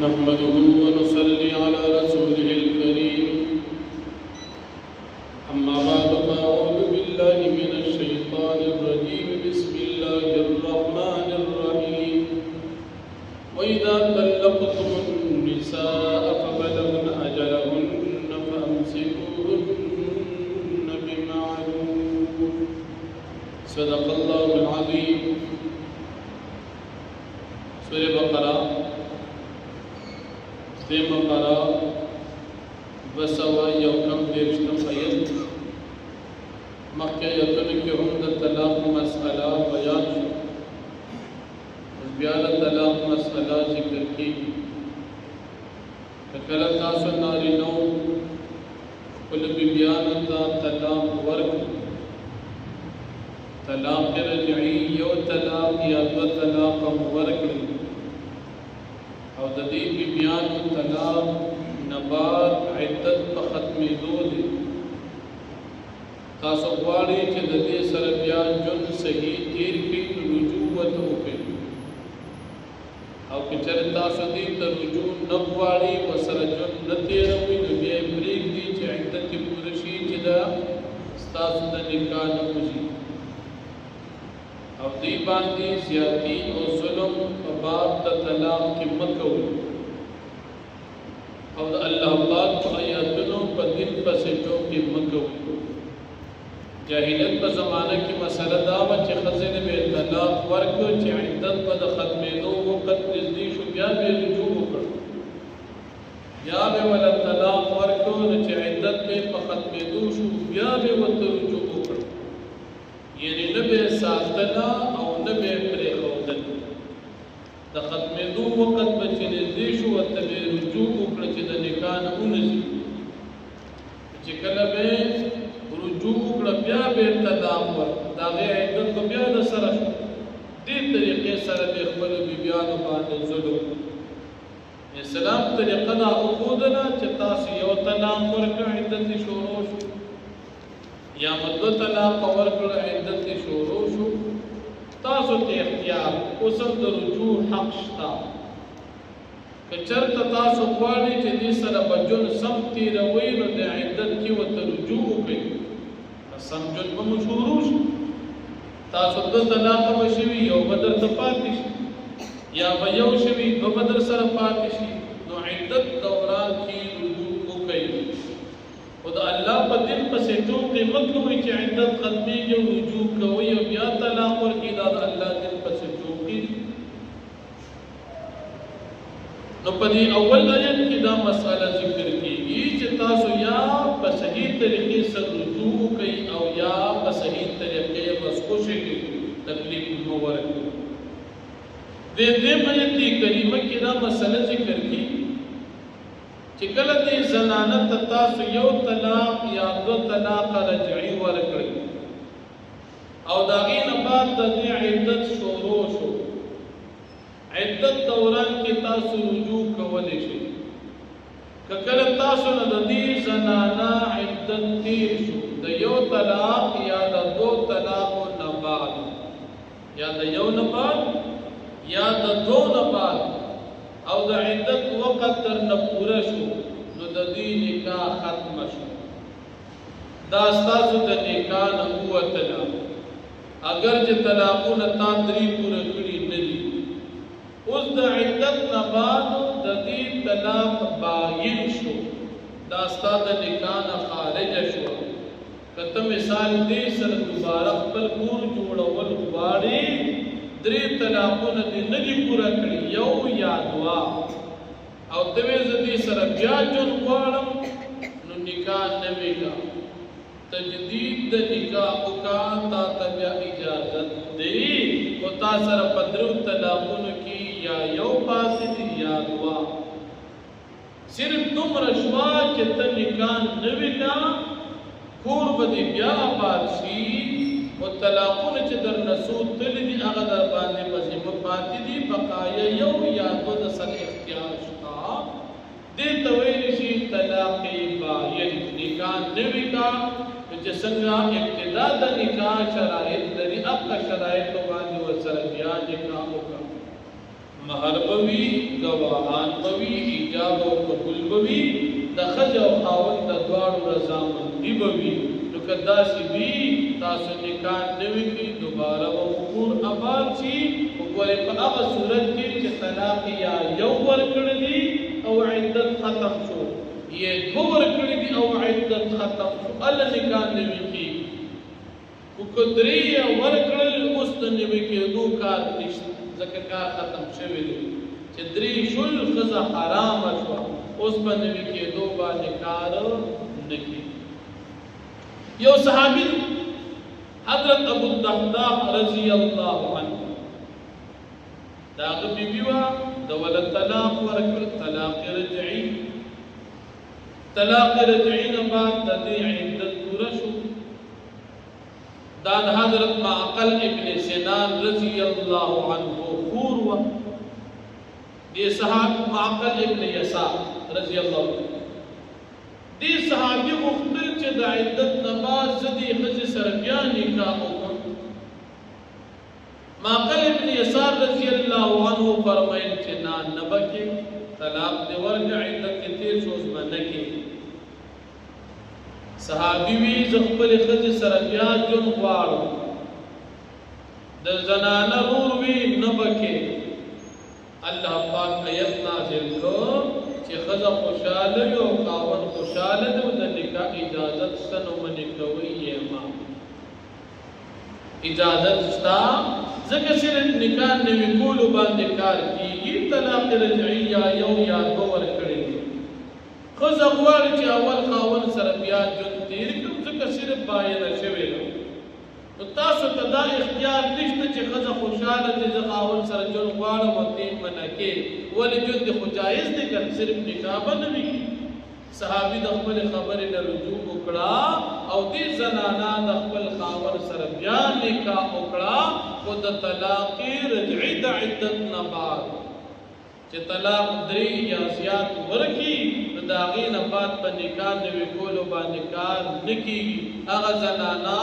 نحمده ونصلي على رسوله الكريم أما بعد فأعوذ بالله من الشيطان الرجيم بسم الله الرحمن الرحيم وإذا طلقتم النساء فبلغن أجلهن فأمسكوهن بمعروف صدق الله العظيم. سورة بقرة تیم قرا وسوا یوکم دیرشتم آیت مخی آیتون کی هم دا طلاق مسئلہ بیان شو بیان طلاق مسئلہ ذکر کی کلا تاسو ناری نو کل بیان دا طلاق ورک طلاق رجعی یو طلاق یا دو طلاق ورک او د دې بیان طلاق نبات عدت په ختمې دودي تاسو غواړئ چې د دې سره بیا جون صحیح تیر کې رجوع وته وکړي او که چېرې تاسو دې ته رجوع نه غواړئ وسره جون نه تیروي نو بیا یې پرېږدئ چې عدت یې پوره شي چې دا ستاسو د نکاح نه وځي او دی باندې زیاتی او ظلم په باب د طلاق کې مکوئ او د الله پاک په آیاتونو په دین پسې ټوکې مکوئ. جاهلیت په زمانه کې مسله دا وه چې ښځې نه به طلاق ورکړو چې عدت به د ختمېدو وخت نږدې شو بیا به یې رجوع وکړو یا به ورله طلاق ورکړو نو چې عدت به په ختمېدو شو بیا به ورته رجوع وکړو یعنی نه به ساتنه او نه به پرېښودنه د ختمېدو وخت به چې نږدې شو ورته به یې رجوع وکړه چې د نکاح نه ونځي چې کله به رجوع وکړه بیا به یې طلاق ورکړه د هغې عدت به بیا د سره شو دې طریقې سره به خپلو بیبیانو باندې ظلم اسلام طریقه دا وښودله چې تاسو یو طلاق ورکړه عدت یې شروع شو یا مدو طلاق ورکړه عدت یې شروع شو تاسو ته اختیار اوس هم د رجوع حق شته که چېرته تاسو غواړئ چې دې سره به ژوند سم تېروئ نو د عدت کې ورته رجوع وکړئ سم ژوند به مو شروع شي تاسو دوه طلاقه به شوي یو به درته پاتې شي یا به یو شوي دوه به در سره پاتې شي نو عدت دوران کې رجوع وکړئ او د الله په دین پسې ټوکې مه کوئ چې عدت ختمېږي او رجوع کوئ او بیا طلاق ورکړي دا د الله دین پسې ټوکې دي. نو په دې اول آیت کې دا مسئله ذکر کېږي چې تاسو یا په صحیح طریقې سره رجوع وکړئ او یا په صحیح طریقې بس کوشش وکړئ تکلیف مه ورکړئ. د دې آیت کریمه کې دا مسئله ذکر کېږي چې کله دې زنانه ته تاسو یو طلاق یا دو طلاق رجعي ورکړئ او د هغې نه بعد د دې عدت شروع شو عدت دوران کې تاسو رجوع کولی شئ که کله تاسو نه د دې زنانه عدت تیر شو د یو طلاق یا د دو طلاقو نه بعد یا د یو نه بعد یا د دو نه بعد او د عدت وقت تر نه پوره شو نو د دې نکاح ختم شو دا ستاسو د نکاح نه ووتله اگر چې طلاقونه تا درې پوره کړي نه دي اوس د عدت نه بعد د دې طلاق باین شو دا ستا د نکاح نه خارجه شو که ته مثال دې سره دوباره خپل کور جوړول غواړې درې طلاقونه دې نه دي پوره کړي یو یا دوه او ته وې زه دې سره بیا ژوند غواړم نو نکاح نوی کا تجدید د نکاح وکړه تا ته بیا اجازت دی او تا سره په درو طلاقونو کې یا یو پاتې دي یا دوه صرف دومره شوه چې ته نکاح نوی کا کور به دې بیا آباد شي او طلاقونه چې در نسو تللی دي هغه در باندې پسې مه پاتې دي بقایا یو یا دوه د سره اختیار شته دې ته ویلی شي طلاق باین نکاح نوی کا چې څنګه ابتدا د نکاح شرایط لري هغه شرایطو باندې ورسره بیا نکاح وکړه مہر بوی گواهان بوی ایجاب و قبول بوی د ښځې او خاوند د دواړو رضامندي بوي نو که داسې وي تاسو نکاح نوي کړئ دوباره به کور آباد شي خو ګورئ په هغه صورت کې چې طلاق یا یو ورکړی دي او عدت ختم شو یا دوه ورکړي دي او عدت ختم شو هلته نکاح نوي کېږي خو که درې یې ورکړل اوس د نوي کېدو کار نشته ځکه کار ختم شوی دی چې درې شول ښځه حرامه شوه اوس په نوي کېدو باندې کار نه کېږي یو صحابي حضرت ابو الدحداح رضی الله عنه د هغه بیبي وه د ولد طلاق ورکړ طلاق رجعي طلاق رجعي نه بعد د دې عدت پوره شو دا د حضرت معقل ابن سنان رضی الله عنه خور وه دې صحابي معقل ابن یسار رضی الله عنه دې صحابي غوښتل چې د عدت نه بعد زه دې ښځې سره بیا نکاح وکړم معقل ابن یسار رضی الله عنه فرمایل چې نه به کې طلاق دې ورکړه عدت کې تېر شو اوس به نه کېږي صحابي وی زه خپلې ښځې سره بیا ژوند غواړم د زنانه رور وی نه به کې الله پاک آیت نازل کړ چې ښځه خوشحاله وي او خاوند خوشحاله دی او د نکاح اجازت شته نو منې کوئ یې ما اجازت شته ځکه صرف نکاح نوي کولو باندې کار کېږي طلاق رجعي یا یو یا دوه ورکړی دي ښځه غواړي چې اول خاوند سره بیا ژوند تېر کړم ځکه صرف باینه شوې ده نو تاسو ته دا اختیار نشته چې ښځه خوشحاله چې زه خاوند سره ژوند غواړم او ته یې منع کې ولې ژوند دې خو جایز دی که صرف نکاح به نه وي صحابي د خپلې خبرې نه رجوع وکړه او دې زنانه د خپل خاوند سره بیا نکاح وکړه خو د طلاق رجعي د عدت نه بعد چې طلاق درې یا زیات ورکړي نو د هغې نه بعد په نکاح نوي کولو باندې کار نه کېږي هغه زنانه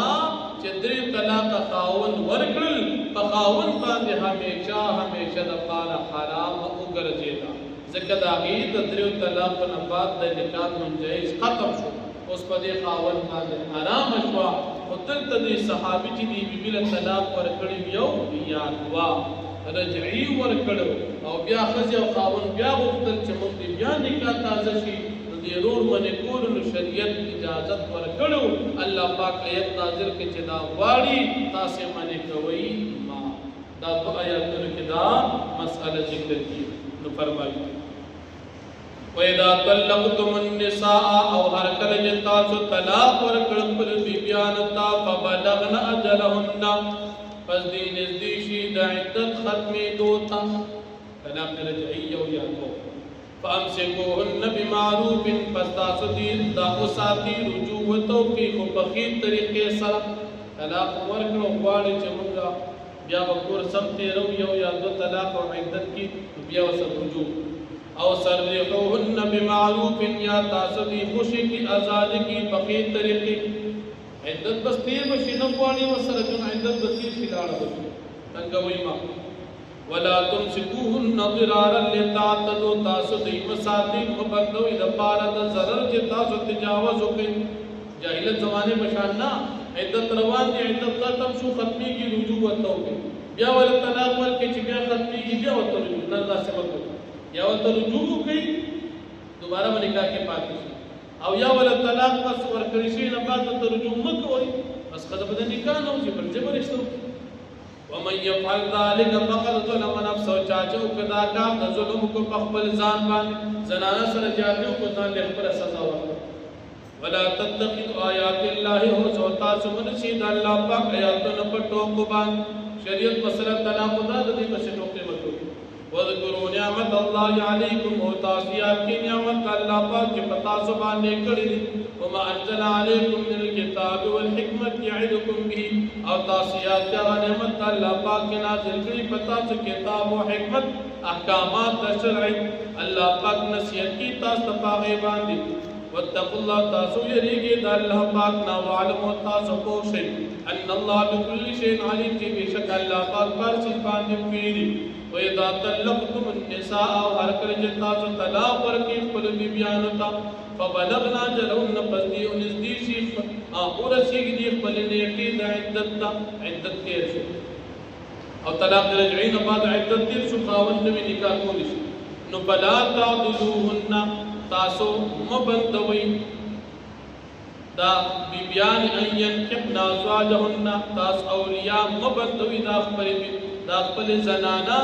چې درې طلاقه خاوند ورکړل په خاوند باندې همیشه دپاره حرامه وګرځېده ځکه د هغې د درېو طلاقو نه بعد د نکاح منجایز ختم شو اوس په دې خاوند باندې حرامه شوه خو دلته دې صحابي چې دې بیبي له طلاق ورکړي یو یا دوه رجعي ورکړو او بیا ښځې او خاوند بیا غوښتل چې موږ دې بیا نکاح تازه شي نو دې رور منې کولو نو شریعت اجازت ورکړو الله پاک آیت نازل کړي چې دا غواړي تاسې منې کوئ ما دا دوه آیاتونو کې دا مسئله ذکر کړي نو فرمایي وَإِذَا طَلَّقْتُمُ النِّسَاءَ او هر کله چې تاسو طلاق ورکړ خپل بیبیانو ته فَبَلَغْنَ أَجَلَهُنَّ پس دی نزدی شي د عدت ختمېدو ته طلاق رجعي یو یا دوه فَأَمْسِكُوهُنَّ بِمَعْرُوفٍ پس تاسو دې دا وساتي رجوع وتوکي خو په ښې طریقې سره طلاق ورکړو غواړي چې موږ بیا به کور سم تېرو یو یا دوه طلاق او عدت کې بیا ورسره رجوع او سرحوهن بمعروف یا تاسو دې خوشي کې آزاد کې په ښې طریقې عدت بس تیر بشي نه غواړي ورسره جون عدت بس تیر شي لاړه بشي څنګه وایي ما ولا تمسكوهن ضرارا لتعتدوا تاسو دې مساتین مبندوي د پاره د ضرر چې تاسو تجاوز وکړي جاهلیت زمانه بشان نه عدت روان دي عدت ختم شو ختميږي رجوع وته بیا ول طلاق ول کې چې بیا ختميږي بیا وته رجوع نه داسې وکړي یا وته رجوع کوي دوباره باندې نکاح کې پاتې شي او یا ول طلاق پس ورکړی شي نه بعد ته رجوع مکوئ بس خزه په نکاح نه وځي پر جبر رشتو ومن يفعل ذلك فقد ظلم نفسه چاچو کدا کار د ظلم کو په خپل ځان باندې زنانه سره جاتو کو ځان له خپل سزا ورکړي ولا تتخذوا آیات الله هو تاسو منشي د الله پاک آیاتونو په ټوکو باندې شریعت مسله طلاق دا د دې په ټوکې مکو وذكروا نعمت الله عليكم او تاسیات کی نعمت الله پاک چې پتا سو باندې کړی وما انزل عليكم من الكتاب والحكمه يعظكم به او تاسیات کی نعمت الله پاک کې نازل کړی پتا سو کتاب او حکمت احکامات شرعي الله پاک نصیحت کی تاسو په باندې واتقوا الله تاسو یریږئ د الله پاک نه واعلموا تاسو پوه شئ ان الله بكل شيء عليم چې بېشک الله پاک پر چیز باندې پوهېږي دي وإذا طلقتم النساء او هر کله چې تاسو طلاق ورکړئ خپلو بیبیانو ته فبلغنا أجلهن پس دې نږدې شي ورسېږي دې خپلې نیټې د عدت ته عدت تېر شي او طلاق رجعي نه بعد عدت تېر شو خاوند نوي نکاح کولی شي نو فلا تعضلوهن تاسو مبندوي دا بیبیان ان ينكحن ازواجهن تاسو اولیاء مبندوي دا خپل زنانا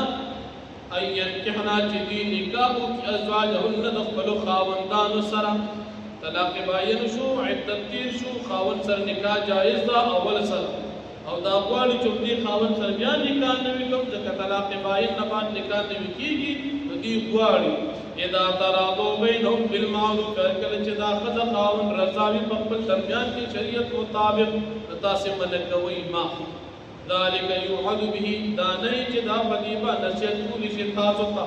ان ينكحن چې دې نکاح وکړي ازواجهن د خپلو خاوندانو سره طلاق باین شو عدت تیر شو خاوند سره نکاح جایز ده اول سره او دا غواړي چې دې خاوند سره بیا نکاح نه وي کوم ځکه طلاق باین نه بعد نکاح نه وي کېږي نو دې غواړي اذا تراضوا بينهم بالمعروف کله چې دا ښځه خاوند رضا وي په خپل درمیان کې شریعت مطابق تاسې منع کوئ ما ذلك يوعظ به دا نه چې دا په دې باندې نصیحت کولی شي تاسو ته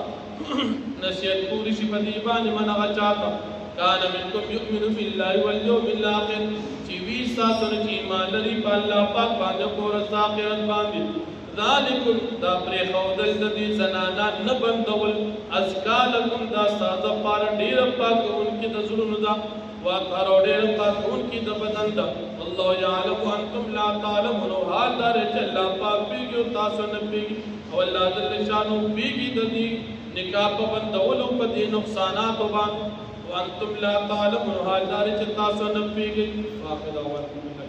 نصیحت کولی شي په دې باندې من هغه چاته كان منكم يؤمن بالله واليوم الآخر چې وی تاسو نه چې ایمان لري په الله پاک باندې او ورځ آخرت باندې ذالکم دا پرې ښودل د دې زنانا نه بندول ازکا لکم دا ستاسو لپاره ډېره پاکوونکې د زړونو ده واطهر او ډېره پاکوونکې د بدن ده والله یعلم وانتم لا تعلمون حال دا چې الله پاک پوهېږي او تاسو نه پوهېږي او الله جل شانه پوهېږي د دې نکاح په بندولو په دې نقصاناتو باندې وانتم لا تعلمون حال دا چې تاسو نه پوهېږئ واخر دعوانا